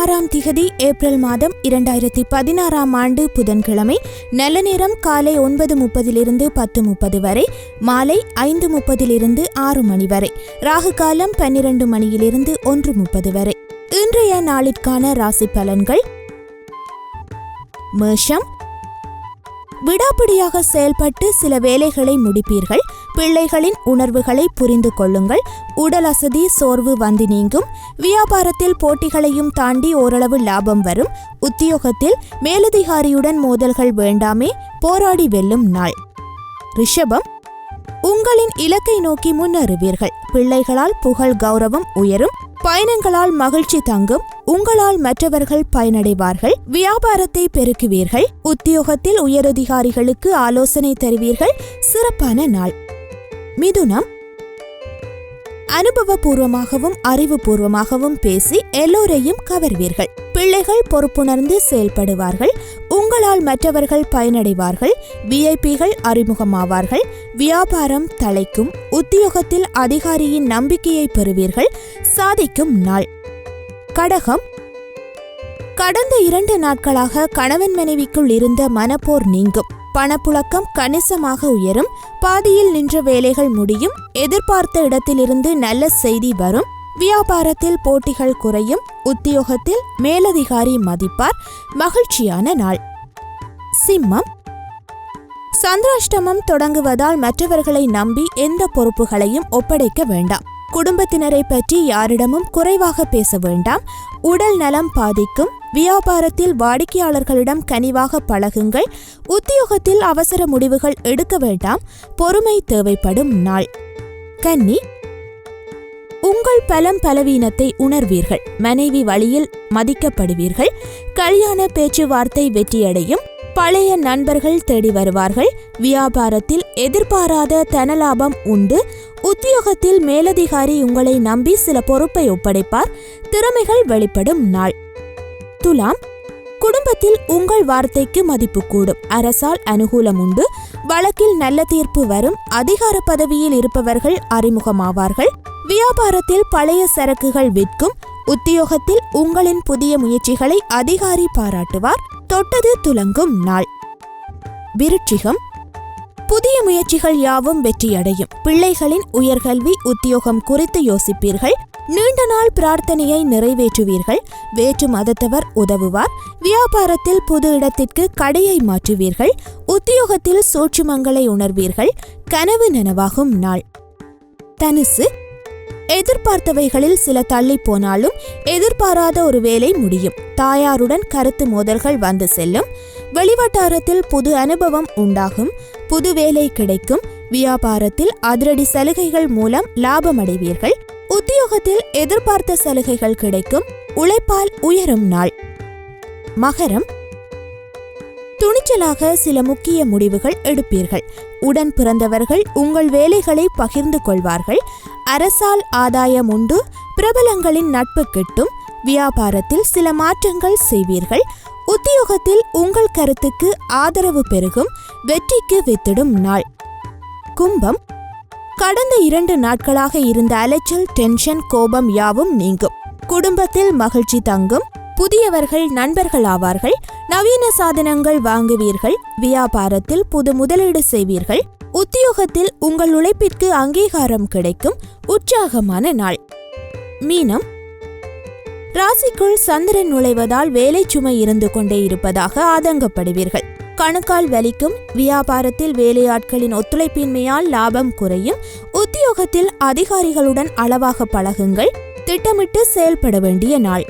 6ஆம் திகதி ஏப்ரல் மாதம் 2016ஆம் ஆண்டு புதன்கிழமை. நல்ல நேரம் காலை 9:30 10:30 வரை, மாலை 5:30 6 மணி வரை. ராகு காலம் 12 மணியிலிருந்து 1:30 வரை. இன்றைய நாளிற்கான ராசி பலன்கள். மேஷம். விடாப்பிடியாக செயல்பட்டு சில வேலைகளை முடிப்பீர்கள். பிள்ளைகளின் உணர்வுகளை புரிந்து கொள்ளுங்கள். உடல் அசதி சோர்வு வந்து நீங்கும். வியாபாரத்தில் போட்டிகளையும் தாண்டி ஓரளவு லாபம் வரும். உத்தியோகத்தில் மேலதிகாரியுடன் மோதல்கள் வேண்டாமே, போராடி வெல்லும் நாள். ரிஷபம். உங்களின் இலக்கை நோக்கி முன்னேறுவீர்கள். பிள்ளைகளால் புகழ் கௌரவம் உயரும். பயணங்களால் மகிழ்ச்சி தங்கும். உங்களால் மற்றவர்கள் பயனடைவார்கள். வியாபாரத்தை பெருக்குவீர்கள். உத்தியோகத்தில் உயரதிகாரிகளுக்கு ஆலோசனை தருவீர்கள். சிறப்பான நாள். மிதுனம். அனுபவபூர்வமாகவும் அறிவுபூர்வமாகவும் பேசி எல்லோரையும் கவர்வீர்கள். பிள்ளைகள் பொறுப்புணர்ந்து செயல்படுவார்கள். உங்களால் மற்றவர்கள் பயனடைவார்கள். விஐபிகள் அறிமுகமாவார்கள். வியாபாரம் தழைக்கும். உத்தியோகத்தில் அதிகாரியின் நம்பிக்கையை பெறுவீர்கள். சாதிக்கும் நாள். கடகம். கடந்த 2 நாட்களாக கணவன் மனைவிக்குள் இருந்த மனப்போர் நீங்கும். பணப்புழக்கம் கணிசமாக உயரும். பாதியில் நின்ற வேலைகள் முடியும். எதிர்பார்த்த இடத்திலிருந்து நல்ல செய்தி வரும். வியாபாரத்தில் போட்டிகள் குறையும். உத்தியோகத்தில் மேலதிகாரி மதிப்பார். மகிழ்ச்சியான நாள். சிம்மம். சந்திராஷ்டமம் தொடங்குவதால் மற்றவர்களை நம்பி எந்த பொறுப்புகளையும் ஒப்படைக்க வேண்டாம். குடும்பத்தினரை பற்றி யாரிடமும் குறைவாக பேச வேண்டாம். உடல் நலம் பாதிக்கும். வியாபாரத்தில் வாடிக்கையாளர்களிடம் கனிவாக பழகுங்கள். உத்தியோகத்தில் அவசர முடிவுகள் எடுக்க வேண்டாம். பொறுமை தேவைப்படும் நாள். கன்னி. உங்கள் பலம் பலவீனத்தை உணர்வீர்கள். மனைவி வழியில் மதிக்கப்படுவீர்கள். கல்யாண பேச்சுவார்த்தை வெற்றியடையும். பழைய நண்பர்கள் தேடி வருவார்கள். வியாபாரத்தில் எதிர்பாராத தனலாபம் உண்டு. உத்தியோகத்தில் மேலதிகாரி உங்களை நம்பி சில பொறுப்பை ஒப்படைப்பார். திறமைகள் வெளிப்படும் நாள். துலாம். குடும்பத்தில் உங்கள் வார்த்தைக்கு மதிப்பு கூடும். அரசால் அனுகூலம் உண்டு. வழக்கில் நல்ல தீர்ப்பு வரும். அதிகார பதவியில் இருப்பவர்கள் அறிமுகமாவார்கள். வியாபாரத்தில் பழைய சரக்குகள் விற்கும். உத்தியோகத்தில் உங்களின் புதிய முயற்சிகளை அதிகாரி பாராட்டுவார். தொட்டது துலங்கும் நாள். விருட்சிகம். புதிய முயற்சிகள் யாவும் வெற்றியடையும். பிள்ளைகளின் உயர்கல்வி உத்தியோகம் குறித்து யோசிப்பீர்கள். நீண்ட நாள் பிரார்த்தனையை நிறைவேற்றுவீர்கள். வேற்று மதத்தவர் உதவுவார். வியாபாரத்தில் புது இடத்திற்கு கடையை மாற்றுவீர்கள். உத்தியோகத்தில் சூட்சுமங்களை உணர்வீர்கள். கனவு நனவாகும் நாள். தனுசு. எதிர்பார்த்தவைகளில் சில தள்ளி போனாலும் எதிர்பாராத ஒரு வேலை முடியும். தாயாருடன் கருத்து மோதல்கள் வந்து செல்லும். வெளிவட்டாரத்தில் புது அனுபவம் உண்டாகும். புது வேலை கிடைக்கும். வியாபாரத்தில் அதிரடி சலுகைகள் மூலம் லாபமடைவீர்கள். உத்தியோகத்தில் எதிர்பார்த்த சலுகைகள் கிடைக்கும். உழைப்பால் உயரும் நாள். மகரம். துணிச்சலாக சில முக்கிய முடிவுகள் எடுப்பீர்கள். உடன் பிறந்தவர்கள் உங்கள் வேலைகளை பகிர்ந்து கொள்வார்கள். அரசால் ஆதாயம் உண்டு. பிரபலங்களின் நட்பு கிட்டும். வியாபாரத்தில் சில மாற்றங்கள் செய்வீர்கள். உத்தியோகத்தில் உங்கள் கருத்துக்கு ஆதரவு பெருகும். வெற்றிக்கு வித்திடும் நாள். கும்பம். கடந்த 2 நாட்களாக இருந்த அலைச்சல், டென்ஷன், கோபம் யாவும் நீங்கும். குடும்பத்தில் மகிழ்ச்சி தங்கும். புதியவர்கள் நண்பர்கள் ஆவார்கள். நவீன சாதனங்கள் வாங்குவீர்கள். வியாபாரத்தில் புது முதலீடு செய்வீர்கள். உத்தியோகத்தில் உங்கள் உழைப்பிற்கு அங்கீகாரம் கிடைக்கும். உற்சாகமான நாள். மீனம். ராசிக்குள் சந்திரன் நுழைவதால் வேலை சுமை இருந்து கொண்டே இருப்பதாக ஆதங்கப்படுவீர்கள். கணுக்கால் வலிக்கும். வியாபாரத்தில் வேலையாட்களின் ஒத்துழைப்பின்மையால் லாபம் குறையும். உத்தியோகத்தில் அதிகாரிகளுடன் அளவாக பழகுங்கள். திட்டமிட்டு செயல்பட வேண்டிய நாள்.